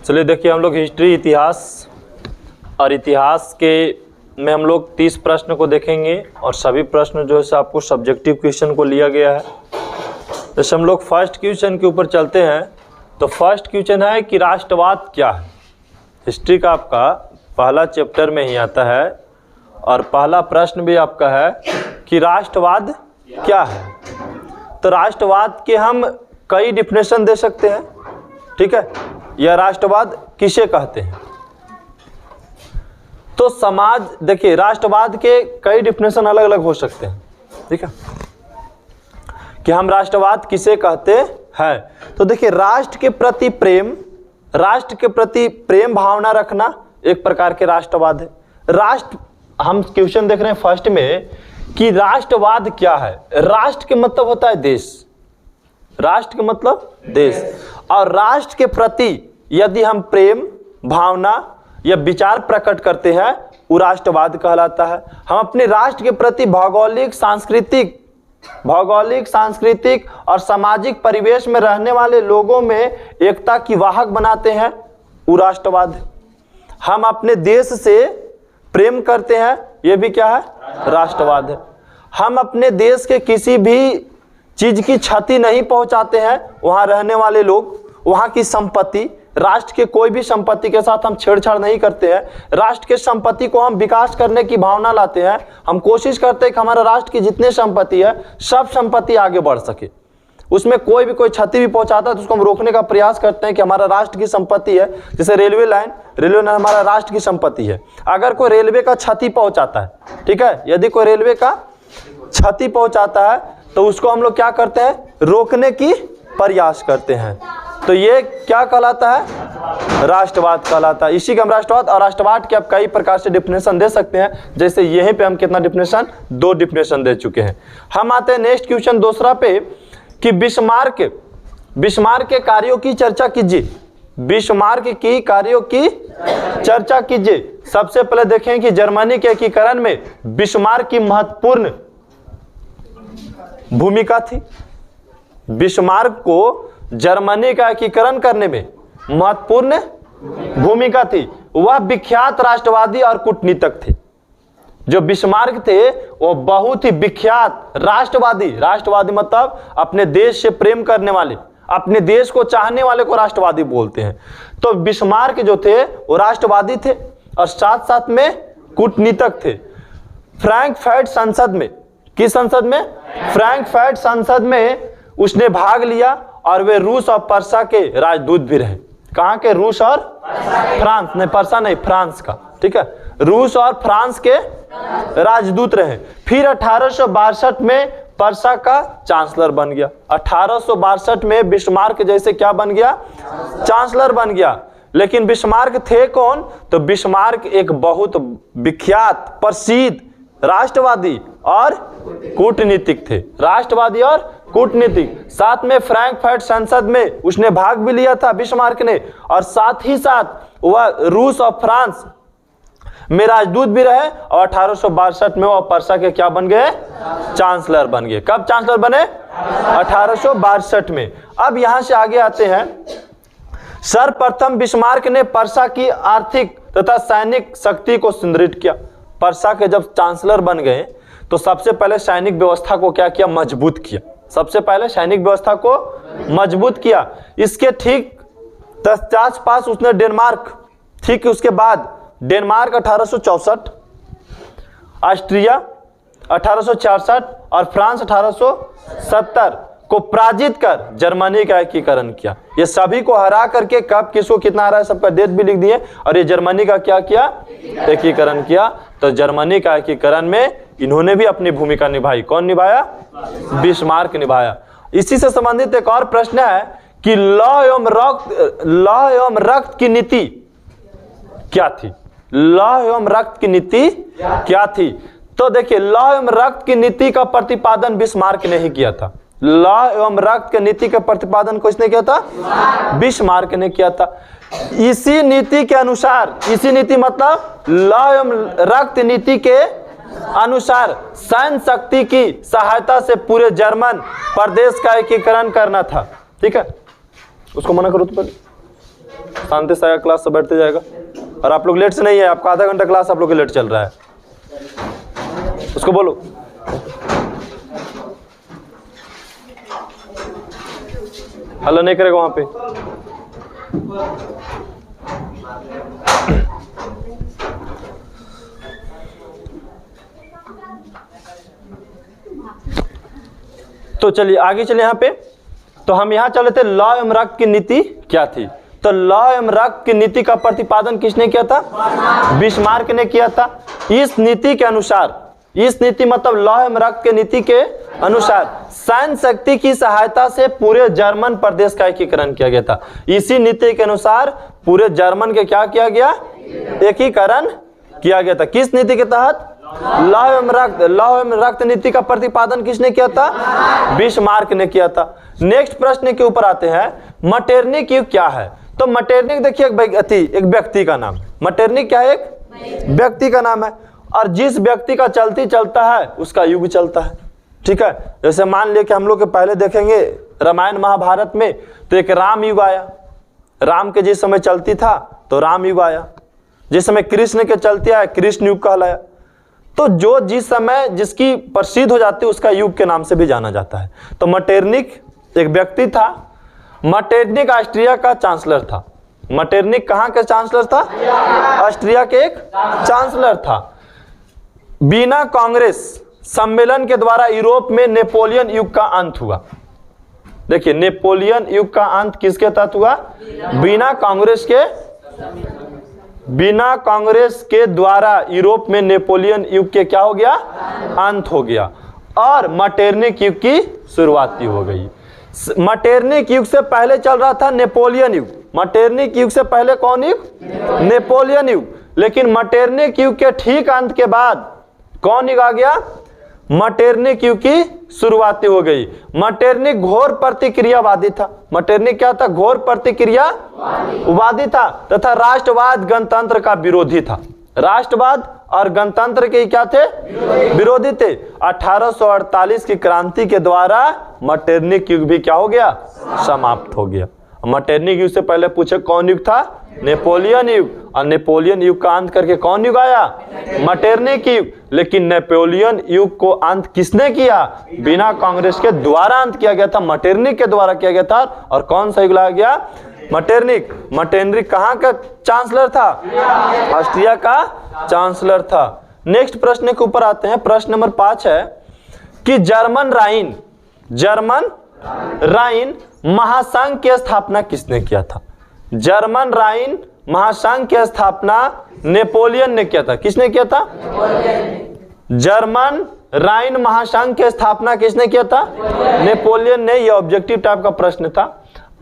चलिए देखिए, हम लोग हिस्ट्री इतिहास और इतिहास के में हम लोग 30 प्रश्न को देखेंगे और सभी प्रश्न जो है आपको सब्जेक्टिव क्वेश्चन को लिया गया है। जैसे हम लोग फर्स्ट क्वेश्चन के ऊपर चलते हैं तो फर्स्ट क्वेश्चन है कि राष्ट्रवाद क्या है। हिस्ट्री का आपका पहला चैप्टर में ही आता है और पहला प्रश्न भी आपका है कि राष्ट्रवाद क्या है। तो राष्ट्रवाद के हम कई डिफिनेशन दे सकते हैं, ठीक है। यह राष्ट्रवाद किसे कहते हैं? तो समाज, देखिए राष्ट्रवाद के कई डिफिनेशन अलग अलग हो सकते हैं, ठीक है, कि हम राष्ट्रवाद किसे कहते हैं। तो देखिए, राष्ट्र के प्रति प्रेम भावना रखना एक प्रकार के राष्ट्रवाद है। राष्ट्र, हम क्वेश्चन देख रहे हैं फर्स्ट में कि राष्ट्रवाद क्या है। राष्ट्र के मतलब होता है देश, राष्ट्र के मतलब देश, और राष्ट्र के प्रति यदि हम प्रेम भावना या विचार प्रकट करते हैं वो राष्ट्रवाद कहलाता है। हम अपने राष्ट्र के प्रति भौगोलिक सांस्कृतिक और सामाजिक परिवेश में रहने वाले लोगों में एकता की वाहक बनाते हैं, वो राष्ट्रवाद है। हम अपने देश से प्रेम करते हैं, ये भी क्या है? राष्ट्रवाद है। हम अपने देश के किसी भी चीज की क्षति नहीं पहुंचाते हैं, वहां रहने वाले लोग, वहां की संपत्ति, राष्ट्र के कोई भी संपत्ति के साथ हम छेड़छाड़ नहीं करते हैं। राष्ट्र के संपत्ति को हम विकास करने की भावना लाते हैं। हम कोशिश करते हैं कि हमारा राष्ट्र की जितने संपत्ति है सब संपत्ति आगे बढ़ सके, उसमें कोई क्षति भी पहुंचाता है तो उसको हम रोकने का प्रयास करते हैं कि हमारा राष्ट्र की संपत्ति है। जैसे रेलवे लाइन हमारा राष्ट्र की संपत्ति है। अगर कोई रेलवे का क्षति पहुंचाता है, ठीक है, यदि कोई रेलवे का क्षति पहुंचाता है तो उसको हम लोग क्या करते हैं? रोकने की प्रयास करते हैं। तो ये क्या कहलाता है? राष्ट्रवाद कहलाता है। इसी का हम राष्ट्रवाद और राष्ट्रवाद के आप कई प्रकार से डिफिनेशन दे सकते हैं। जैसे यहीं पे हम कितना डिफिनेशन, 2 डिफिनेशन दे चुके हैं। हम आते हैं नेक्स्ट क्वेश्चन दूसरा पे कि बिस्मार्क के कार्यों की चर्चा कीजिए। बिस्मार्क की कार्यों की चर्चा कीजिए। सबसे पहले देखें कि जर्मनी के एकीकरण में बिस्मार्क की महत्वपूर्ण भूमिका थी। बिस्मार्क को जर्मनी का एकीकरण करने में महत्वपूर्ण भूमिका थी। वह विख्यात राष्ट्रवादी और कूटनीतिक थे। जो बिस्मार्क थे वो बहुत ही विख्यात राष्ट्रवादी मतलब अपने देश से प्रेम करने वाले, अपने देश को चाहने वाले को राष्ट्रवादी बोलते हैं। तो बिस्मार्क जो थे वो राष्ट्रवादी थे और साथ साथ में कूटनीतिक थे। फ्रैंकफर्ट संसद में, किस संसद में? फ्रैंकफर्ट संसद में उसने भाग लिया और वे रूस और पर्सा के राजदूत भी रहे। कहाँ के? रूस और फ्रांस, नहीं पर्सा नहीं, फ्रांस का, ठीक है, रूस और फ्रांस के राजदूत रहे। फिर 1862 में पर्सा का चांसलर बन गया। 1862 में बिस्मार्क जैसे क्या बन गया? चांसलर बन गया। लेकिन बिस्मार्क थे कौन? तो बिस्मार्क एक बहुत विख्यात प्रसिद्ध राष्ट्रवादी और कूटनीतिक थे। राष्ट्रवादी और कूटनीतिक। साथ में फ्रैंकफर्ट संसद में उसने भाग भी लिया था बिस्मार्क ने, और साथ ही साथ वह रूस और फ्रांस में राजदूत भी रहे। और 1862 में वह पर्सा के क्या बन गए? चांसलर बन गए। कब चांसलर बने? 1862 में। अब यहां से आगे आते हैं। सर्वप्रथम बिस्मार्क ने पर्सा की आर्थिक तथा सैनिक शक्ति को सुदृढ़ किया। पर्सा के जब चांसलर बन गए तो सबसे पहले सैनिक व्यवस्था को क्या किया? मजबूत किया। सबसे पहले सैनिक व्यवस्था को मजबूत किया। इसके ठीक पास उसने डेनमार्क, ठीक उसके बाद डेनमार्क 1864, ऑस्ट्रिया 1866 और फ्रांस 1870 को पराजित कर जर्मनी का एकीकरण किया। ये सभी को हरा करके कब किसको कितना हरा है सबका डेट भी लिख दिए। और ये जर्मनी का क्या किया? एकीकरण किया। तो जर्मनी का एकीकरण में इन्होंने भी अपनी भूमिका निभाई। कौन निभाया? बिस्मार्क निभाया। इसी से संबंधित एक और प्रश्न है कि लौ एवं रक्त की नीति क्या थी? लौ एवं रक्त की नीति क्या थी? तो देखिए, लौ एवं रक्त की नीति का प्रतिपादन बिस्मार्क ने ही किया था। लौ एवं रक्त की नीति का प्रतिपादन किसने किया था? बिस्मार्क ने किया था। इसी नीति के अनुसार, इसी नीति मतलब लौ एवं रक्त नीति के अनुसार सैन्य शक्ति की सहायता से पूरे जर्मन प्रदेश का एकीकरण करना था। ठीक है, उसको मना करो तो पहले। शांति से क्लास से बैठते जाएगा। और आप लोग लेट से नहीं है, आपका आधा घंटा क्लास आप लोग के लेट चल रहा है, उसको बोलो। हल्ला नहीं करेगा वहां पे। तो चलिए आगे चलिए यहाँ पे। तो हम यहाँ चले थे लॉ एवं रक्त की नीति क्या थी। तो लॉ एवं रक्त की नीति का प्रतिपादन किसने किया था? बिस्मार्क ने किया था। इस नीति के अनुसार, इस नीति मतलब लॉ एवं रक्त के नीति के अनुसार सैन्य शक्ति की सहायता से पूरे जर्मन प्रदेश का एकीकरण किया गया था। इसी नीति के अनुसार पूरे जर्मन के क्या किया गया? एकीकरण किया गया था। किस नीति के तहत? लॉ एवं रक्त नीति का प्रतिपादन किसने किया था? बिस्मार्क ने किया था। नेक्स्ट प्रश्न के ऊपर आते हैं, मटेरनिक युग क्या है? तो मटेरनिक देखिए एक व्यक्ति का नाम। मटेरनिक क्या है? एक व्यक्ति का नाम है, और जिस व्यक्ति का चलती चलता है उसका युग चलता है। ठीक है, जैसे मान लिया कि हम लोग के पहले देखेंगे रामायण महाभारत में, तो एक राम युग आया। राम के जिस समय चलती था तो राम युग आया। जिस समय कृष्ण के चलती आया कृष्ण युग कहलाया। तो जो जिस समय जिसकी प्रसिद्ध हो जाती है उसका युग के नाम से भी जाना जाता है। तो मटेरनिक एक व्यक्ति था। मटेरनिक ऑस्ट्रिया का चांसलर था। मटेरनिक कहाँ के चांसलर था? ऑस्ट्रिया के एक चांसलर था। बिना कांग्रेस सम्मेलन के द्वारा यूरोप में नेपोलियन युग का अंत हुआ। देखिए, नेपोलियन युग का अंत किसके तहत हुआ? बिना कांग्रेस के द्वारा यूरोप में नेपोलियन युग के क्या हो गया? अंत हो गया, और मटेरनिक युग की शुरुआती हो गई। मटेरनिक युग से पहले चल रहा था नेपोलियन युग। मटेरनिक युग से पहले कौन युग? नेपोलियन युग। लेकिन मटेरनिक युग के ठीक अंत के बाद कौन युग आ गया? मटेरनिक युग की शुरुआती हो गई। मटेरनिक घोर प्रतिक्रियावादी था। मटेरनिक क्या था? घोर प्रतिक्रियावादी था तथा राष्ट्रवाद गणतंत्र का विरोधी था। राष्ट्रवाद और गणतंत्र के क्या थे? विरोधी थे। 1848 की क्रांति के द्वारा मटेरनिक युग भी क्या हो गया? समाप्त हो गया। मटेरनिक युग से पहले पूछे कौन युग था? नेपोलियन युग। और नेपोलियन युग का अंत करके कौन युग आया? मटेरनिक युग। लेकिन नेपोलियन युग को अंत किसने किया? बिना कांग्रेस के द्वारा अंत किया गया था, मटेरनिक के द्वारा किया गया था। और कौन सा युग लाया गया? मटेरनिक। मटेरनिक कहाँ का चांसलर था? ऑस्ट्रिया का चांसलर था। नेक्स्ट प्रश्न के ऊपर आते हैं। प्रश्न नंबर 5 है कि जर्मन राइन महासंघ की स्थापना किसने किया था? जर्मन राइन महासंघ की स्थापना नेपोलियन ने किया था। किसने किया था? जर्मन राइन महासंघ की स्थापना किसने किया था? नेपोलियन ने। यह ऑब्जेक्टिव टाइप का प्रश्न था।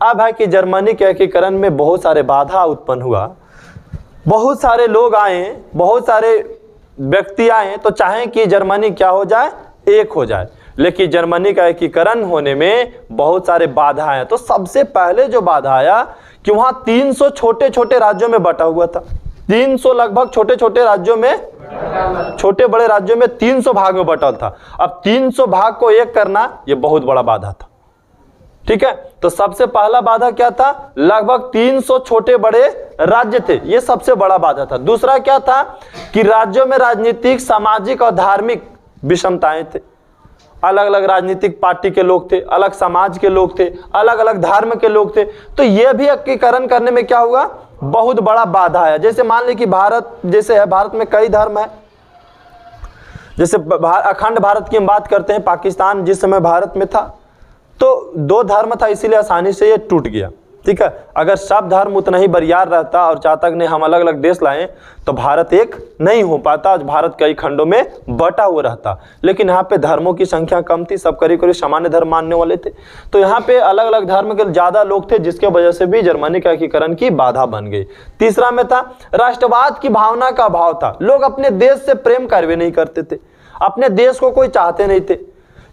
अब है कि जर्मनी के एकीकरण में बहुत सारे बाधा उत्पन्न हुआ। बहुत सारे लोग आए, बहुत सारे व्यक्ति आए तो चाहें कि जर्मनी क्या हो जाए? एक हो जाए। लेकिन जर्मनी का एकीकरण होने में बहुत सारे बाधा आए। तो सबसे पहले जो बाधा आया कि वहां 300 छोटे छोटे राज्यों में बटा हुआ था। 300 लगभग छोटे छोटे राज्यों में, छोटे बड़े राज्यों में 300 भाग में बटा था। अब 300 भाग को एक करना यह बहुत बड़ा बाधा था। ठीक है, तो सबसे पहला बाधा क्या था? लगभग 300 छोटे बड़े राज्य थे, ये सबसे बड़ा बाधा था। दूसरा क्या था कि राज्यों में राजनीतिक, सामाजिक और धार्मिक विषमताएं थे। अलग अलग राजनीतिक पार्टी के लोग थे, अलग समाज के लोग थे, अलग अलग धर्म के लोग थे। तो यह भी एकीकरण करने में क्या हुआ? बहुत बड़ा बाधा है। जैसे मान ली कि भारत जैसे है, भारत में कई धर्म है। जैसे अखंड भारत की हम बात करते हैं, पाकिस्तान जिस समय भारत में था तो 2 धर्म था, इसीलिए आसानी से ये टूट गया। ठीक है, अगर सब धर्म उतना ही बरियार रहता और चाहता कि नहीं हम अलग अलग देश लाएं तो भारत एक नहीं हो पाता। भारत कई खंडों में बटा हुआ रहता। लेकिन यहाँ पे धर्मों की संख्या कम थी, सब करीब करीब सामान्य धर्म मानने वाले थे। तो यहाँ पे अलग अलग धर्म के ज्यादा लोग थे, जिसके वजह से भी जर्मनी का एकीकरण की बाधा बन गई। तीसरा में था राष्ट्रवाद की भावना का अभाव था। लोग अपने देश से प्रेम कार्य नहीं करते थे, अपने देश को कोई चाहते नहीं थे।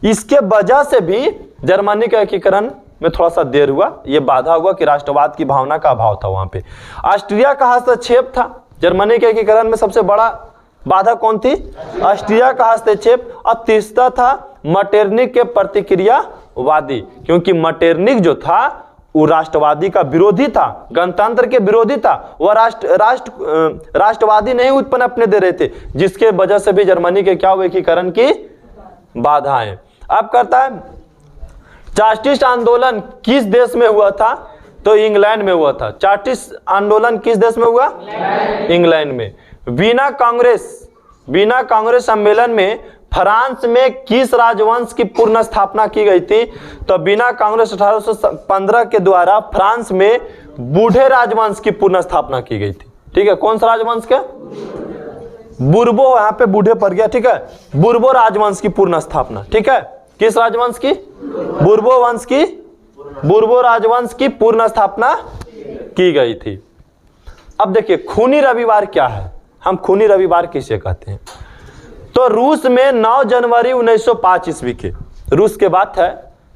इसके वजह से भी जर्मनी का एकीकरण में थोड़ा सा देर हुआ। यह बाधा हुआ कि राष्ट्रवाद की भावना का अभाव था वहां पे। ऑस्ट्रिया का हस्तक्षेप था जर्मनी के एकीकरण में। सबसे बड़ा बाधा कौन थी? ऑस्ट्रिया का हस्तक्षेप। और तीसरा था मटेरनिक के प्रतिक्रियावादी, क्योंकि मटेरनिक जो था वो राष्ट्रवादी का विरोधी था, गणतंत्र के विरोधी था, वह राष्ट्रवादी नहीं उत्पन्न अपने दे रहे थे, जिसके वजह से भी जर्मनी के क्या हुए, एकीकरण की बाधाएं। अब करता है चार्टिस्ट आंदोलन किस देश में हुआ था, तो इंग्लैंड में हुआ था। चार्टिस्ट आंदोलन किस देश में हुआ, इंग्लैंड में। वीना कांग्रेस सम्मेलन में फ्रांस में किस राजवंश की पुनः स्थापना की गई थी, तो वीना कांग्रेस 1815 के द्वारा फ्रांस में बूढ़े राजवंश की पुनः स्थापना की गई थी। ठीक है, कौन सा राजवंश के, बुर्बो, यहाँ पे बूढ़े पड़ गया, ठीक है, बुर्बो राजवंश की पुनः स्थापना। ठीक है, किस राजवंश की, बुर्बो राजवंश की पुनः स्थापना की गई थी। अब देखिए खूनी रविवार क्या है, हम खूनी रविवार किसे कहते हैं, तो रूस में 9 जनवरी 1905 ईस्वी के, रूस के बात है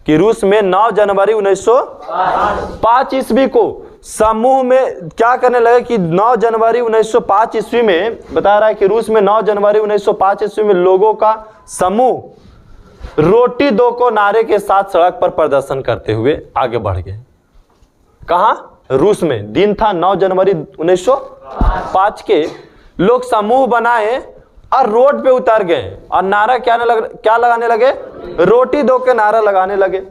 कि रूस में 9 जनवरी 1905 ईस्वी को समूह में क्या करने लगे कि 9 जनवरी 1905 ईस्वी में बता रहा है कि रूस में 9 जनवरी 1905 ईस्वी में लोगों का समूह रोटी दो को नारे के साथ सड़क पर प्रदर्शन करते हुए आगे बढ़ गए। कहां, रूस में। दिन था 9 जनवरी 1905 के, लोग समूह बनाए और रोड पे उतर गए और नारा क्या लगाने लगे, रोटी दो के नारा लगाने लगे।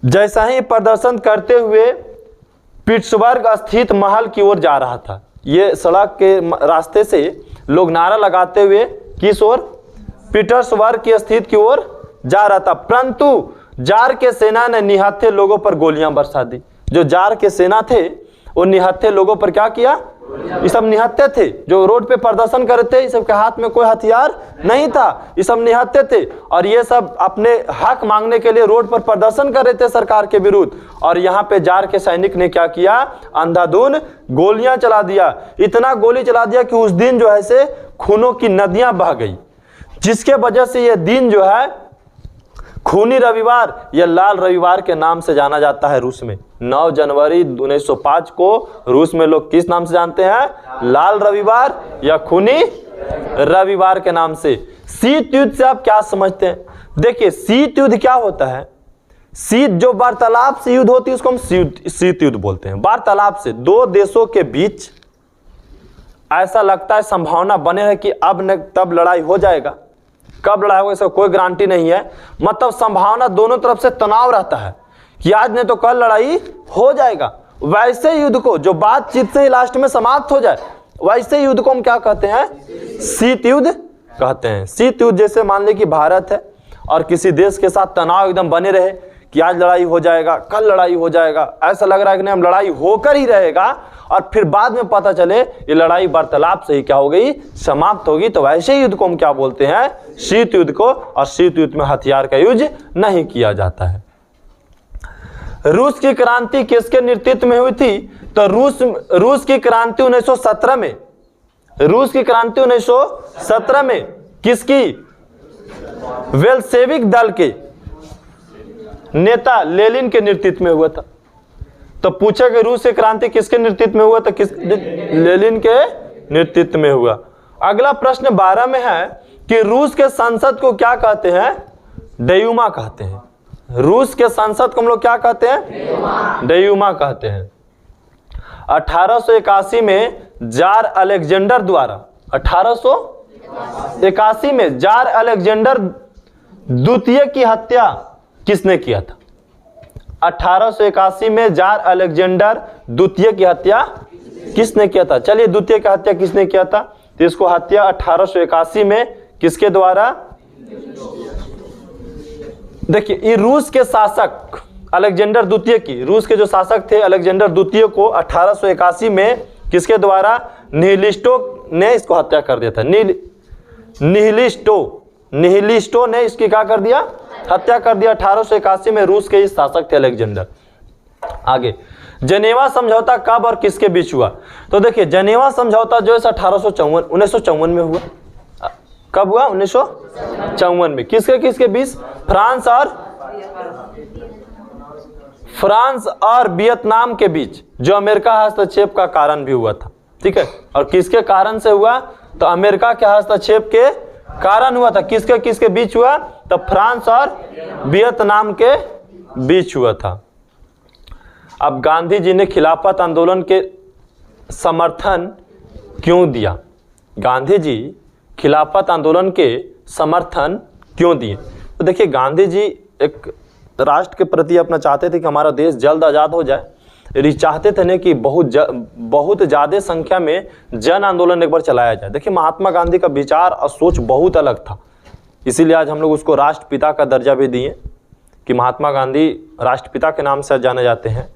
जैसा ही प्रदर्शन करते हुए पिट्सबर्ग स्थित महल की ओर जा रहा था, ये सड़क के रास्ते से लोग नारा लगाते हुए किस ओर, पीटर्सबर्ग की स्थित की ओर जा रहा था, परंतु जार के सेना ने निहत्थे लोगों पर गोलियां बरसा दी। जो जार के सेना थे वो निहत्थे लोगों पर क्या किया, ये सब निहत्थे थे जो रोड पे प्रदर्शन कर रहे थे, इस सब के हाथ में कोई हथियार नहीं था, ये सब निहत्थे थे और ये सब अपने हक मांगने के लिए रोड पर प्रदर्शन कर रहे थे सरकार के विरुद्ध। और यहाँ पे जार के सैनिक ने क्या किया, अंधाधुंध गोलियां चला दिया। इतना गोली चला दिया कि उस दिन जो है से खूनों की नदियां बह गई, जिसके वजह से ये दिन जो है खूनी रविवार या लाल रविवार के नाम से जाना जाता है रूस में। 9 जनवरी 1905 को रूस में लोग किस नाम से जानते हैं, लाल रविवार या खूनी रविवार के नाम से। शीत युद्ध से आप क्या समझते हैं, देखिए शीत युद्ध क्या होता है, शीत जो वार्तालाप से युद्ध होती है उसको हम शीत युद्ध बोलते हैं। वार्तालाप से दो देशों के बीच ऐसा लगता है संभावना बने है कि अब न तब लड़ाई हो जाएगा, कब लड़ाई होगा इसका कोई गारंटी नहीं है, मतलब संभावना दोनों तरफ से तनाव रहता है कि आज नहीं तो कल लड़ाई हो जाएगा। वैसे युद्ध को जो बातचीत से ही लास्ट में समाप्त हो जाए, वैसे युद्ध को हम क्या कहते हैं, शीत युद्ध कहते हैं। शीत युद्ध जैसे मान ले कि भारत है और किसी देश के साथ तनाव एकदम बने रहे कि आज लड़ाई हो जाएगा, कल लड़ाई हो जाएगा, ऐसा लग रहा है कि नहीं हम लड़ाई होकर ही रहेगा और फिर बाद में पता चले ये लड़ाई वार्तालाप से ही क्या हो गई, समाप्त होगी, तो वैसे युद्ध को हम क्या बोलते हैं, शीत युद्ध को। और शीत युद्ध में हथियार का यूज नहीं किया जाता है। रूस की क्रांति किसके नेतृत्व में हुई थी, तो रूस की क्रांति 1917 में, रूस की क्रांति 1917 में किसकी, वेल्सेविक दल के नेता लेनिन के नेतृत्व में हुआ था। तो पूछा कि रूस की क्रांति किसके नेतृत्व में हुआ, तो किस, लेनिन के नेतृत्व में हुआ। अगला प्रश्न 12 में है कि रूस के संसद को क्या कहते हैं, डयूमा कहते हैं। रूस के संसद को हम लोग क्या कहते हैं, डयूमा कहते हैं। 1881 में जार अलेक्जेंडर द्वारा, 1881 में जार अलेक्जेंडर द्वितीय की हत्या किसने किया था, 1881 में जार अलेक्जेंडर द्वितीय की हत्या किसने किया था। चलिए द्वितीय की हत्या किसने किया था, तो इसको हत्या 1881 में किसके द्वारा, देखिए ये रूस के शासक अलेक्जेंडर द्वितीय की, रूस के जो शासक थे अलेक्जेंडर द्वितीय को 1881 में किसके द्वारा, निहिलिस्टो ने इसको हत्या कर दिया था। निहिलिस्टो ने इसकी क्या कर दिया, हत्या कर दिया। 1881 में रूस के ही शासक थे अलेक्जेंडर। आगे जनेवा समझौता कब और किसके बीच हुआ, तो देखिए जनेवा समझौता जो है 1954 में हुआ। कब हुआ, 1954 में। किसके किसके बीच, फ्रांस और वियतनाम के बीच, जो अमेरिका हस्तक्षेप का कारण भी हुआ था। ठीक है, और किसके कारण से हुआ, तो अमेरिका के हस्तक्षेप के कारण हुआ था। किसके किसके बीच हुआ, तो फ्रांस और वियतनाम के बीच हुआ था। अब गांधी जी ने खिलाफत आंदोलन के समर्थन क्यों दिया? गांधी जी खिलाफत आंदोलन के समर्थन क्यों दिए? तो देखिए, गांधी जी एक राष्ट्र के प्रति अपना चाहते थे कि हमारा देश जल्द आज़ाद हो जाए। चाहते थे ना कि बहुत ज़्यादा संख्या में जन आंदोलन एक बार चलाया जाए। देखिए, महात्मा गांधी का विचार और सोच बहुत अलग था, इसीलिए आज हम लोग उसको राष्ट्रपिता का दर्जा भी दिए कि महात्मा गांधी राष्ट्रपिता के नाम से जाने जाते हैं।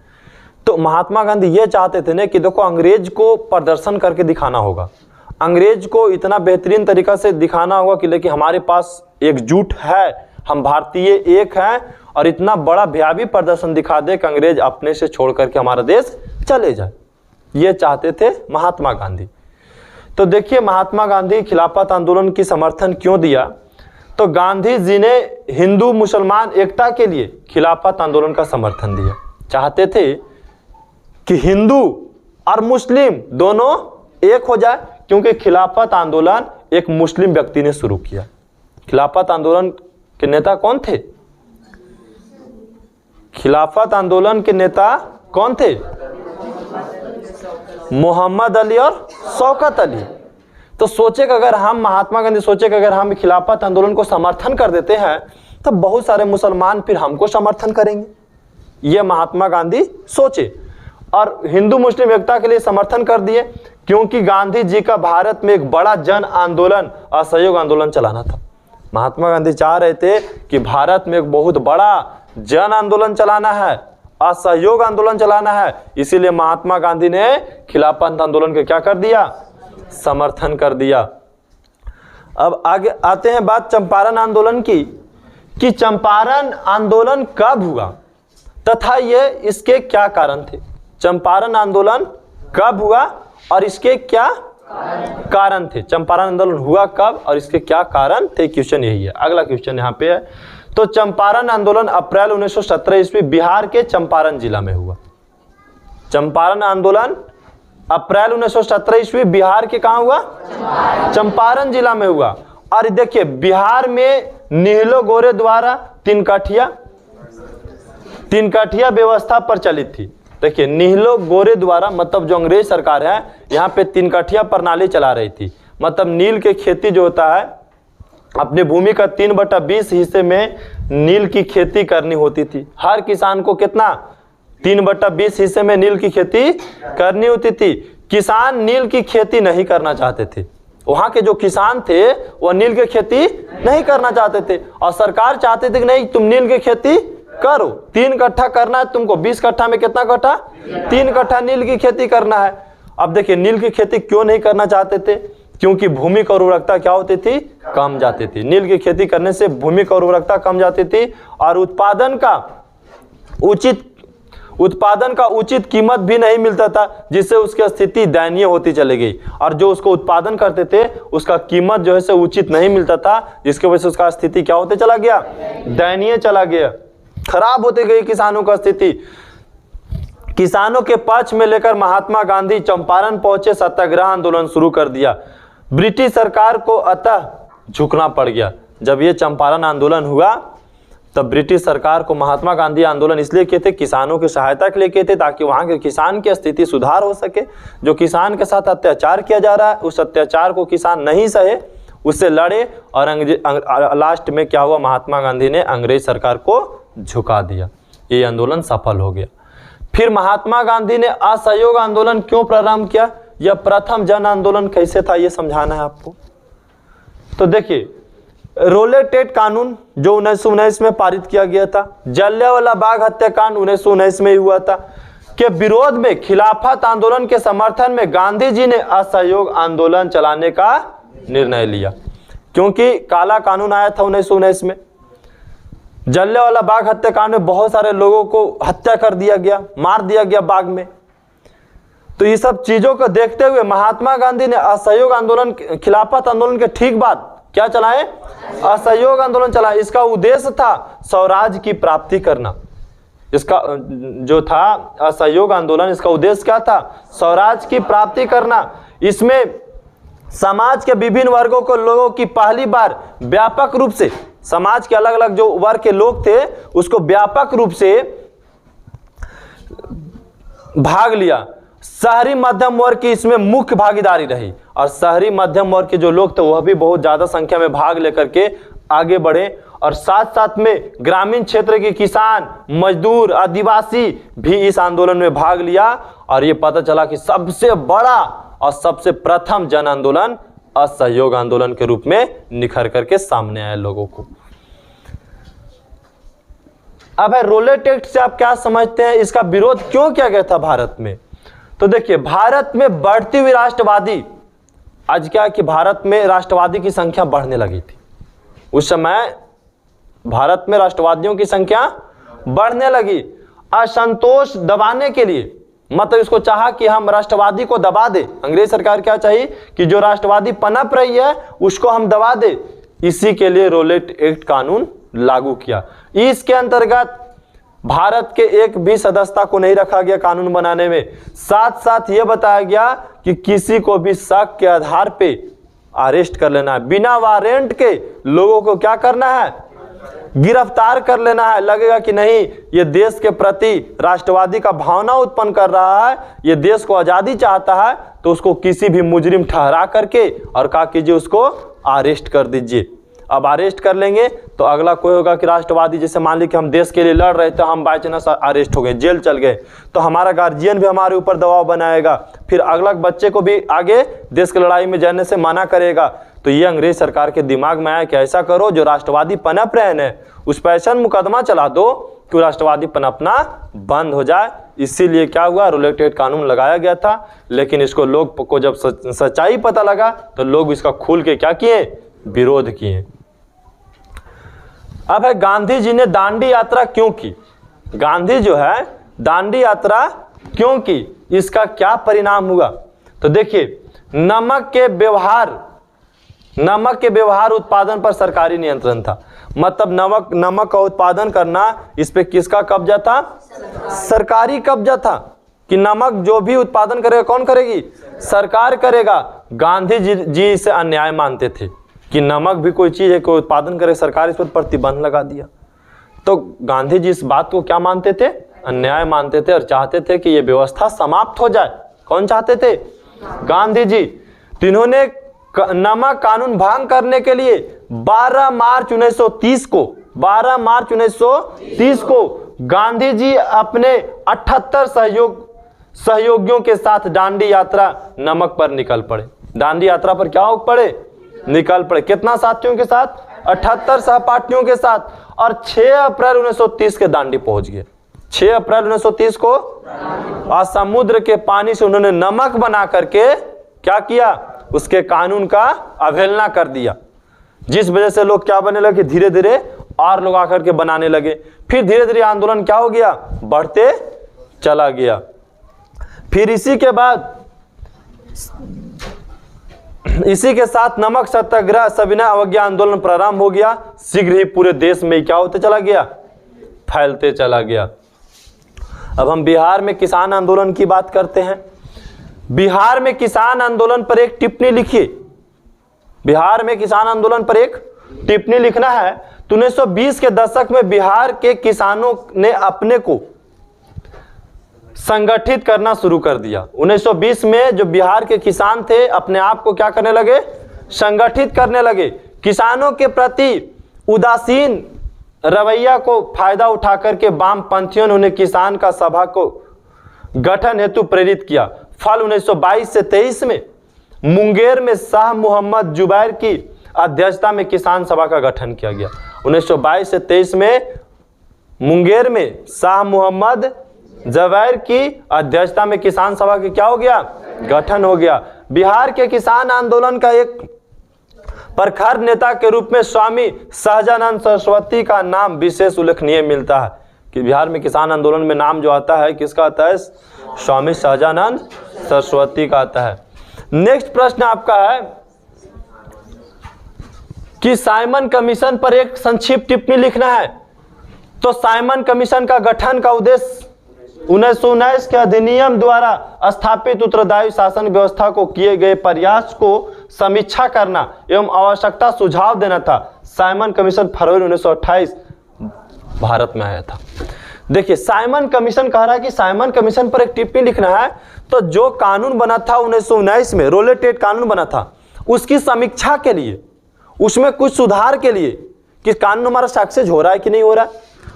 तो महात्मा गांधी ये चाहते थे ना कि देखो, अंग्रेज को प्रदर्शन करके दिखाना होगा, अंग्रेज को इतना बेहतरीन तरीका से दिखाना होगा कि लेकिन हमारे पास एकजुट है, हम भारतीय एक हैं, और इतना बड़ा भयावी प्रदर्शन दिखा दे कि अंग्रेज अपने से छोड़ करके हमारा देश चले जाए। ये चाहते थे महात्मा गांधी। तो देखिए, महात्मा गांधी खिलाफत आंदोलन की समर्थन क्यों दिया? तो गांधी जी ने हिंदू मुसलमान एकता के लिए खिलाफत आंदोलन का समर्थन दिया। चाहते थे कि हिंदू और मुस्लिम दोनों एक हो जाए, क्योंकि खिलाफत आंदोलन एक मुस्लिम व्यक्ति ने शुरू किया। खिलाफत आंदोलन के नेता कौन थे? खिलाफत आंदोलन के नेता कौन थे? मोहम्मद अली और शौकत अली। तो सोचे कि अगर हम, महात्मा गांधी सोचे कि अगर हम खिलाफत आंदोलन को समर्थन कर देते हैं तो बहुत सारे मुसलमान फिर हमको समर्थन करेंगे। ये महात्मा गांधी सोचे और हिंदू मुस्लिम एकता के लिए समर्थन कर दिए, क्योंकि गांधी जी का भारत में एक बड़ा जन आंदोलन, असहयोग आंदोलन चलाना था। महात्मा गांधी चाह रहे थे कि भारत में एक बहुत बड़ा जन आंदोलन चलाना है, असहयोग आंदोलन चलाना है, इसीलिए महात्मा गांधी ने खिलाफत आंदोलन के क्या कर दिया? समर्थन कर दिया। अब आगे आते हैं बात चंपारण आंदोलन की, कि चंपारण आंदोलन कब हुआ तथा ये इसके क्या कारण थे? चंपारण आंदोलन कब हुआ और इसके क्या कारण थे? चंपारण आंदोलन हुआ कब और इसके क्या कारण थे? क्वेश्चन यही है। अगला क्वेश्चन यहाँ पे है। तो चंपारण आंदोलन अप्रैल 1917 ईस्वी बिहार के चंपारण जिला में हुआ। चंपारण आंदोलन अप्रैल 1917 ईस्वी बिहार के कहां हुआ? चंपारण जिला में हुआ। और देखिए, बिहार में निहलो गोरे द्वारा तीन काठिया व्यवस्था प्रचलित थी। देखिए, निहलो गोरे द्वारा मतलब जो अंग्रेज सरकार है यहाँ पे तीन काठिया प्रणाली चला रही थी। मतलब नील के खेती जो होता है, अपनी भूमि का 3/20 हिस्से में नील की खेती करनी होती थी। हर किसान को कितना? 3/20 हिस्से में नील की खेती करनी होती थी। किसान नील की खेती नहीं करना चाहते थे। वहां के जो किसान थे वो नील की खेती नहीं करना चाहते थे, और सरकार चाहते थे कि नहीं, तुम नील की खेती करो, 3 कट्ठा करना है तुमको। 20 कट्ठा में कितना कट्ठा? 3 कट्ठा नील की खेती करना है। अब देखिए, नील की खेती क्यों नहीं करना चाहते थे? क्योंकि भूमि की उर्वरकता क्या होती थी? कम जाती थी। नील की खेती करने से भूमि की उर्वरकता कम जाती थी और उत्पादन का उचित कीमत भी नहीं मिलता था, जिससे उसकी स्थिति दयनीय होती चली गई। और जो उसको उत्पादन करते थे उसका कीमत जो है से उचित नहीं मिलता था, जिसकी वजह से उसका स्थिति क्या होते चला गया? दयनीय चला गया, खराब होती गई किसानों का स्थिति। किसानों के पक्ष में लेकर महात्मा गांधी चंपारण पहुंचे, सत्याग्रह आंदोलन शुरू कर दिया। ब्रिटिश सरकार को अतः झुकना पड़ गया। जब ये चंपारण आंदोलन हुआ तब ब्रिटिश सरकार को महात्मा गांधी आंदोलन इसलिए किए थे, किसानों की सहायता के लिए किए थे, ताकि वहाँ के किसान की स्थिति सुधार हो सके। जो किसान के साथ अत्याचार किया जा रहा है उस अत्याचार को किसान नहीं सहे, उससे लड़े, और लास्ट में क्या हुआ? महात्मा गांधी ने अंग्रेज सरकार को झुका दिया। ये आंदोलन सफल हो गया। फिर महात्मा गांधी ने असहयोग आंदोलन क्यों प्रारंभ किया? यह प्रथम जन आंदोलन कैसे था ये समझाना है आपको। तो देखिए, रोलेटेड कानून जो 1919 में पारित किया गया था, जलियांवाला बाग हत्याकांड 1919 में हुआ था, के विरोध में खिलाफत आंदोलन के समर्थन में गांधी जी ने असहयोग आंदोलन चलाने का निर्णय लिया। क्योंकि काला कानून आया था 1919 में, जलियांवाला बाग हत्याकांड में बहुत सारे लोगों को हत्या कर दिया गया, मार दिया गया बाग में। तो ये सब चीजों को देखते हुए महात्मा गांधी ने असहयोग आंदोलन, खिलाफत आंदोलन के ठीक बाद क्या चलाए? असहयोग आंदोलन चलाए। इसका उद्देश्य था स्वराज की प्राप्ति करना। इसका जो था असहयोग आंदोलन, इसका उद्देश्य क्या था? स्वराज की प्राप्ति करना। इसमें समाज के विभिन्न वर्गों को लोगों की पहली बार व्यापक रूप से, समाज के अलग अलग जो वर्ग के लोग थे उसको व्यापक रूप से भाग लिया। शहरी मध्यम वर्ग की इसमें मुख्य भागीदारी रही और शहरी मध्यम वर्ग के जो लोग थे वह भी बहुत ज्यादा संख्या में भाग लेकर के आगे बढ़े और साथ साथ में ग्रामीण क्षेत्र के किसान, मजदूर, आदिवासी भी इस आंदोलन में भाग लिया और ये पता चला कि सबसे बड़ा और सबसे प्रथम जन आंदोलन असहयोग आंदोलन के रूप में निखर करके सामने आया लोगों को। अब है रोलेट एक्ट से आप क्या समझते हैं, इसका विरोध क्यों किया गया था भारत में? तो देखिए, भारत में बढ़ती हुई राष्ट्रवादी, आज क्या कि भारत में राष्ट्रवादी की संख्या बढ़ने लगी थी। उस समय भारत में राष्ट्रवादियों की संख्या बढ़ने लगी। असंतोष दबाने के लिए, मतलब इसको चाहा कि हम राष्ट्रवादी को दबा दे। अंग्रेज सरकार क्या चाहिए कि जो राष्ट्रवादी पनप रही है उसको हम दबा दे। इसी के लिए रोलेट एक्ट कानून लागू किया। इसके अंतर्गत भारत के एक भी सदस्यता को नहीं रखा गया कानून बनाने में। साथ साथ यह बताया गया कि किसी को भी शक के आधार पे अरेस्ट कर लेना है, बिना वारंट के लोगों को क्या करना है, गिरफ्तार कर लेना है। लगेगा कि नहीं ये देश के प्रति राष्ट्रवादी का भावना उत्पन्न कर रहा है, ये देश को आजादी चाहता है, तो उसको किसी भी मुजरिम ठहरा करके और कहा कीजिए उसको अरेस्ट कर दीजिए। अब अरेस्ट कर लेंगे तो अगला कोई होगा कि राष्ट्रवादी, जैसे मान ली कि हम देश के लिए लड़ रहे थे, हम बाई चांस अरेस्ट हो गए, जेल चल गए, तो हमारा गार्जियन भी हमारे ऊपर दबाव बनाएगा, फिर अगला बच्चे को भी आगे देश की लड़ाई में जाने से मना करेगा। तो ये अंग्रेज सरकार के दिमाग में आया कि ऐसा करो, जो राष्ट्रवादी पनप रहे हैं उस पर ऐसा मुकदमा चला दो कि राष्ट्रवादी पनपना बंद हो जाए। इसीलिए क्या हुआ, रोलेट एक्ट कानून लगाया गया था। लेकिन इसको लोग को जब सच्चाई पता लगा तो लोग इसका खुल के क्या किए, विरोध किए। अब है गांधी जी ने दांडी यात्रा क्यों की? गांधी जो है दांडी यात्रा क्यों की, इसका क्या परिणाम हुआ? तो देखिए, नमक के व्यवहार उत्पादन पर सरकारी नियंत्रण था। मतलब नमक का उत्पादन करना, इस पे किसका कब्जा था? सरकारी कब्जा था कि नमक जो भी उत्पादन करेगा कौन करेगी? सरकार करेगा। गांधी जी इसे अन्याय मानते थे कि नमक भी कोई चीज है, कोई उत्पादन करे, सरकार इस पर प्रतिबंध लगा दिया। तो गांधी जी इस बात को क्या मानते थे? अन्याय मानते थे और चाहते थे कि यह व्यवस्था समाप्त हो जाए। कौन चाहते थे? गांधी जी। तो इन्होंने नमक कानून भंग करने के लिए 12 मार्च 1930 को गांधी जी अपने 78 सहयोगियों के साथ दांडी यात्रा नमक पर निकल पड़े। दांडी यात्रा पर क्या हो पड़े? निकल पड़े। कितना साथियों के साथ? 78 सहपाठियों के साथ। और 6 अप्रैल 1930 के दांडी पहुंच गए। 6 अप्रैल 1930 को और समुद्र के पानी से उन्होंने नमक बना करके क्या किया? उसके कानून का अवहेलना कर दिया, जिस वजह से लोग क्या बनने लगे, धीरे धीरे और लोग आकर के बनाने लगे। फिर धीरे धीरे आंदोलन क्या हो गया? बढ़ते चला गया। फिर इसी के साथ नमक सत्याग्रह सविनय अवज्ञा आंदोलन प्रारंभ हो गया। शीघ्र ही पूरे देश में क्या होते चला गया? फैलते चला गया। अब हम बिहार में किसान आंदोलन की बात करते हैं। बिहार में किसान आंदोलन पर एक टिप्पणी लिखिए। बिहार में किसान आंदोलन पर एक टिप्पणी लिखना है। तो 1920 के दशक में बिहार के किसानों ने अपने को संगठित करना शुरू कर दिया। 1920 में जो बिहार के किसान थे अपने आप को क्या करने लगे? संगठित करने लगे। किसानों के प्रति उदासीन रवैया को फायदा उठाकर के वामपंथियों ने उन्हें किसान का सभा को गठन हेतु प्रेरित किया। फल 1922 से 23 में मुंगेर में शाह मोहम्मद जुबैर की अध्यक्षता में किसान सभा का गठन किया गया। 1922 से 23 में मुंगेर में शाह मोहम्मद जुबैर की अध्यक्षता में किसान सभा की क्या हो गया? गठन हो गया। बिहार के किसान आंदोलन का एक प्रखर नेता के रूप में स्वामी सहजानंद सरस्वती का नाम विशेष उल्लेखनीय मिलता है। कि बिहार में किसान आंदोलन में नाम जो आता है किसका आता है? स्वामी सहजानंद सरस्वती का आता है। नेक्स्ट प्रश्न आपका है कि साइमन कमीशन पर एक संक्षिप्त टिप्पणी लिखना है। तो साइमन कमीशन का गठन का उद्देश्य 1919 के अधिनियम द्वारा स्थापित उत्तरदायी शासन व्यवस्था को किए गए प्रयास को समीक्षा करना एवं आवश्यकता सुझाव देना था। साइमन कमीशन फरवरी 1928 भारत में आया था। देखिए साइमन कमीशन कह रहा है कि साइमन कमीशन पर एक टिप्पणी लिखना है, तो जो कानून बना था 1919 में, रोलेट एक्ट कानून बना था, उसकी समीक्षा के लिए, उसमें कुछ सुधार के लिए कि कानून हमारा सक्सेस हो रहा है कि नहीं हो रहा है,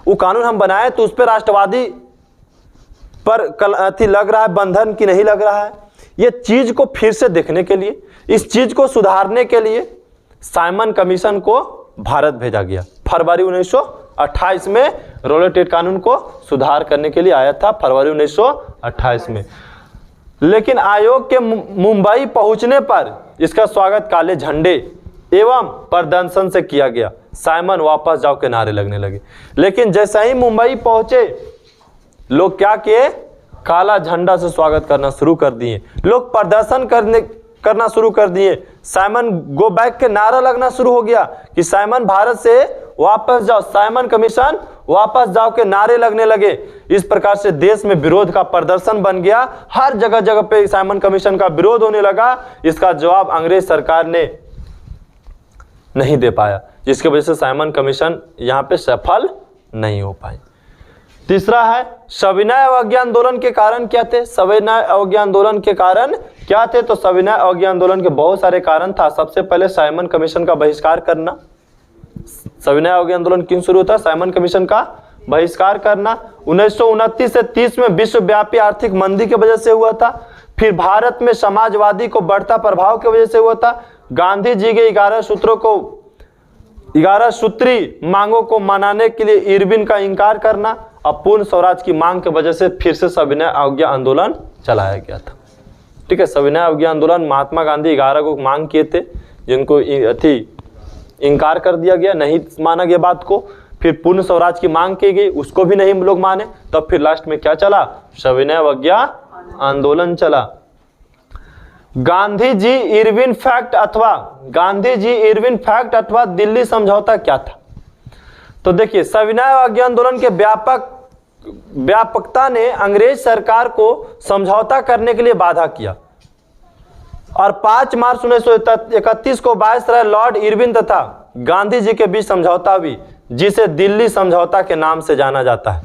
वो कानून हम बनाए तो उस पर राष्ट्रवादी पर लग रहा है बंधन कि नहीं लग रहा है, ये चीज को फिर से देखने के लिए, इस चीज को सुधारने के लिए साइमन कमीशन को भारत भेजा गया। फरवरी 1928 में रोलेट एक्ट कानून को सुधार करने के लिए आया था, फरवरी 1928 में। लेकिन आयोग के मुंबई पहुंचने पर इसका स्वागत काले झंडे एवं प्रदर्शन से किया गया। साइमन वापस जाओ के नारे लगने लगे। लेकिन जैसे ही मुंबई पहुंचे लोग क्या किए, काला झंडा से स्वागत करना शुरू कर दिए, लोग प्रदर्शन करना शुरू कर दिए, साइमन गो बैक के नारा लगना शुरू हो गया कि साइमन भारत से वापस जाओ, साइमन कमीशन वापस जाओ के नारे लगने लगे। इस प्रकार से देश में विरोध का प्रदर्शन बन गया, हर जगह जगह पे साइमन कमीशन का विरोध होने लगा। इसका जवाब अंग्रेज सरकार ने नहीं दे पाया, जिसकी वजह से साइमन कमीशन यहां पे सफल नहीं हो पाई। तीसरा है सविनय अवज्ञा आंदोलन के कारण क्या थे। सविनय अवज्ञा आंदोलन के कारण क्या थे, तो सविनय अवज्ञा आंदोलन के बहुत सारे कारण था। सबसे पहले साइमन कमीशन का बहिष्कार करना। सविनय अवज्ञा आंदोलन क्यों शुरू था, साइमन कमीशन का बहिष्कार करना। 1929 से 30 में विश्वव्यापी आर्थिक मंदी की वजह से हुआ था। फिर भारत में समाजवादी को बढ़ता प्रभाव की वजह से हुआ था। गांधी जी के 11 सूत्री मांगों को मनाने के लिए इरविन का इंकार करना, और पूर्ण स्वराज की मांग की वजह से फिर से सविनय अवज्ञा आंदोलन चलाया गया था। ठीक है, सविनय अवज्ञा आंदोलन महात्मा गांधी 11 को मांग किए थे, जिनको इंकार कर दिया गया, नहीं माना गया बात को। फिर पूर्ण स्वराज की मांग की गई, उसको भी नहीं लोग माने। तब फिर लास्ट में क्या चला, सविनय अवज्ञा आंदोलन चला। गांधी जी इरविन फैक्ट अथवा दिल्ली समझौता क्या था। तो देखिए सविनय अवज्ञा आंदोलन के व्यापकता ने अंग्रेज सरकार को समझौता करने के लिए बाधा किया, और 5 मार्च 1931 को वायसराय लॉर्ड इरविन तथा गांधी जी के बीच समझौता हुई, जिसे दिल्ली समझौता के नाम से जाना जाता है।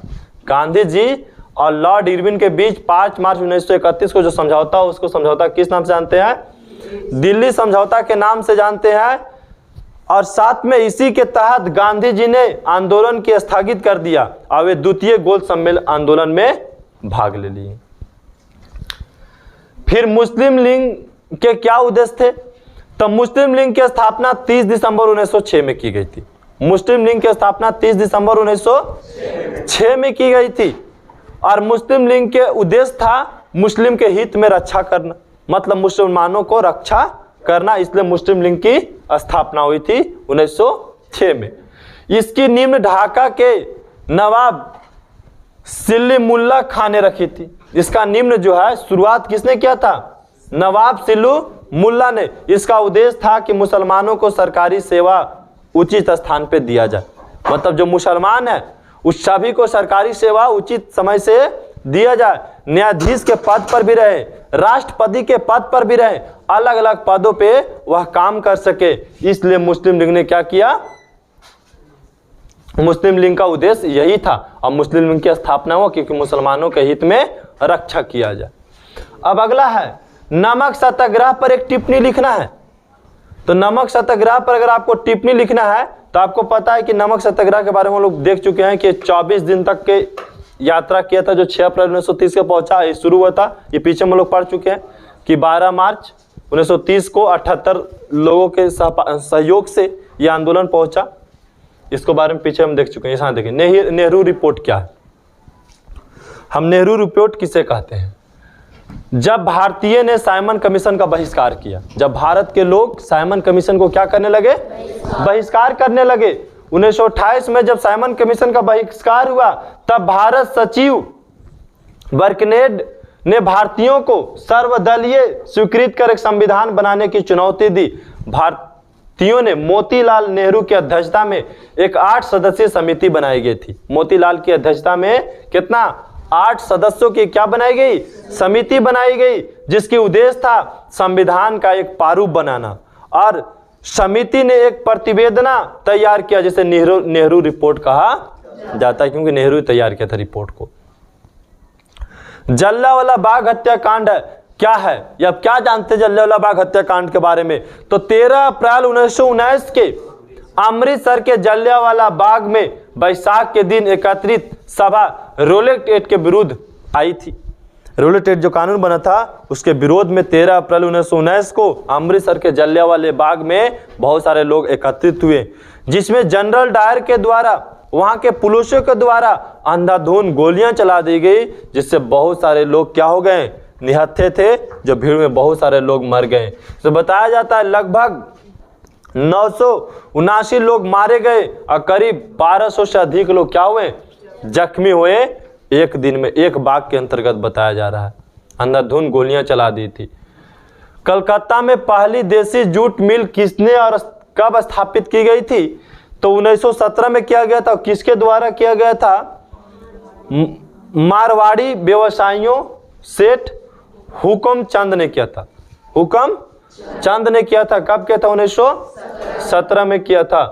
गांधी जी और लॉर्ड इरविन के बीच 5 मार्च 1931 को जो समझौता हो, उसको समझौता किस नाम से जानते हैं, दिल्ली समझौता के नाम से जानते हैं। और साथ में इसी के तहत गांधी जी ने आंदोलन को स्थगित कर दिया और वे द्वितीय गोल सम्मेलन आंदोलन में भाग ले लिए। फिर मुस्लिम लीग के क्या उद्देश्य थे, तो मुस्लिम लीग की स्थापना 30 दिसंबर 1906 में की गई थी। मुस्लिम लीग की स्थापना 30 दिसंबर 1906 में की गई थी, और मुस्लिम लीग के उद्देश्य था मुस्लिम के हित में रक्षा करना, मतलब मुसलमानों को रक्षा करना, इसलिए मुस्लिम लीग की स्थापना हुई थी 1906 में। इसकी नींव ढाका के नवाब सिल्लीमुल्ला खां ने रखी थी। इसका नींव जो है शुरुआत किसने किया था, नवाब सिल्लीमुल्ला ने। इसका उद्देश्य था कि मुसलमानों को सरकारी सेवा उचित स्थान पे दिया जाए, मतलब जो मुसलमान है उस सभी को सरकारी सेवा उचित समय से दिया जाए, न्यायाधीश के पद पर भी रहे, राष्ट्रपति के पद पर भी रहे, अलग अलग पदों पे वह काम कर सके। इसलिए मुस्लिम लीग ने क्या किया, मुस्लिम लीग का उद्देश्य यही था, और मुस्लिम लीग की स्थापना हुआ क्योंकि मुसलमानों के हित में रक्षा किया जाए। अब अगला है नमक सत्याग्रह पर एक टिप्पणी लिखना है। तो नमक सत्याग्रह पर अगर आपको टिप्पणी लिखना है, तो आपको पता है कि नमक सत्याग्रह के बारे में हम लोग देख चुके हैं कि 24 दिन तक के यात्रा किया था, जो 6 अप्रैल 1930 को पहुंचा, ये शुरू हुआ था, ये पीछे हम लोग पढ़ चुके हैं कि 12 मार्च 1930 को 78 लोगों के सहयोग से ये आंदोलन पहुंचा। इसको बारे में पीछे हम देख चुके हैं। यहाँ देखिए नेहरू रिपोर्ट क्या है। हम नेहरू रिपोर्ट किसे कहते हैं, जब भारतीय ने साइमन कमीशन का बहिष्कार किया, जब भारत के लोग साइमन कमीशन को क्या करने लगे, बहिष्कार करने लगे। 1928 में जब साइमन कमीशन का बहिष्कार हुआ, तब भारत सचिव बर्कनेड ने भारतीयों को सर्वदलीय स्वीकृत कर एक संविधान बनाने की चुनौती दी। भारतीयों ने मोतीलाल नेहरू की अध्यक्षता में एक 8 सदस्यीय समिति बनाई गई थी। मोतीलाल की अध्यक्षता में कितना, 8 सदस्यों की क्या बनाई गई, समिति बनाई गई, जिसकी उद्देश्य था संविधान का एक प्रारूप बनाना। और समिति ने एक प्रतिवेदन तैयार किया, जिसे नेहरू रिपोर्ट कहा जाता है, क्योंकि नेहरू तैयार किया था रिपोर्ट को। जलियांवाला बाग हत्याकांड क्या है, या क्या जानते हैं जलियांवाला बाग हत्याकांड के बारे में? तो 13 अप्रैल 1919 के अमृतसर के जलियांवाला बाग में बैसाख के दिन एकत्रित सभा रोलेट एक्ट के विरुद्ध आई थी। रोलेट एक्ट जो कानून बना था उसके विरोध में 13 अप्रैल 1919 को अमृतसर के जलियांवाले बाग में बहुत सारे लोग एकत्रित हुए, जिसमें जनरल डायर के द्वारा, वहां के पुलिसों के द्वारा अंधाधुंध गोलियां चला दी गई, जिससे बहुत सारे लोग क्या हो गए, निहत्थे थे, जो भीड़ में बहुत सारे लोग मर गए। तो बताया जाता है लगभग 979 लोग मारे गए और करीब 1200 से अधिक लोग क्या हुए, जख्मी हुए। एक दिन में एक बाग के अंतर्गत बताया जा रहा है, अंधाधुंध गोलियां चला दी थी। कलकत्ता में पहली देसी जूट मिल किसने और कब स्थापित की गई थी? तो 1917 में किया गया था। किसके द्वारा किया गया था? मारवाड़ी व्यवसायियों सेठ हुकम चंद ने किया था। हुकम चंद ने किया था। कब किया था? 1917 में किया था।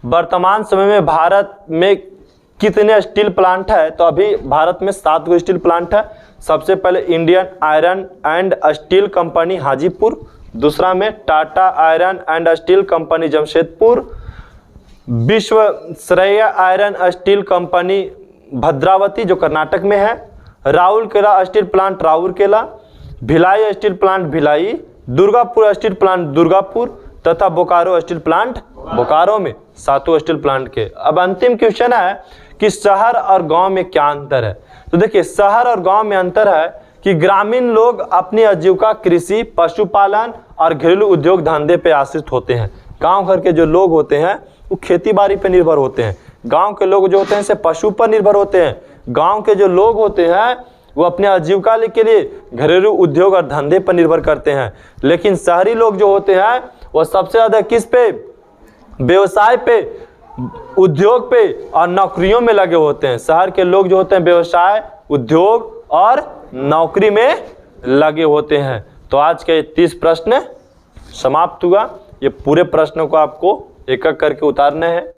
वर्तमान समय में भारत में कितने स्टील प्लांट है? तो अभी भारत में 7 गो स्टील प्लांट है। सबसे पहले Indian iron and steel company Hajipur, दूसरा में Tata iron and steel company Jamshedpur, विश्व श्रेय आयरन स्टील कंपनी भद्रावती जो कर्नाटक में है, Rourkela steel plant Rourkela, Bhilai steel plant Bhilai, Durgapur steel plant Durgapur तथा बोकारो स्टील प्लांट बोकारो में। 7 स्टील प्लांट के। अब अंतिम क्वेश्चन है कि शहर और गांव में क्या अंतर है? तो देखिए, शहर और गांव में अंतर है कि ग्रामीण लोग अपनी आजीविका कृषि, पशुपालन और घरेलू उद्योग धंधे पे आश्रित होते हैं। गांव घर के जो लोग होते हैं वो खेती बाड़ी पर निर्भर होते हैं। गांव के लोग जो होते हैं से पशु पर निर्भर होते हैं। गांव के जो लोग होते हैं वो अपने आजीविका के लिए घरेलू उद्योग और धंधे पर निर्भर करते हैं। लेकिन शहरी लोग जो होते हैं वो सबसे ज़्यादा किस पे? व्यवसाय पे, उद्योग पे और नौकरियों में लगे होते हैं। शहर के लोग जो होते हैं व्यवसाय, उद्योग और नौकरी में लगे होते हैं। तो आज के 30 प्रश्न समाप्त हुआ। ये पूरे प्रश्नों को आपको एक एक करके उतारने हैं।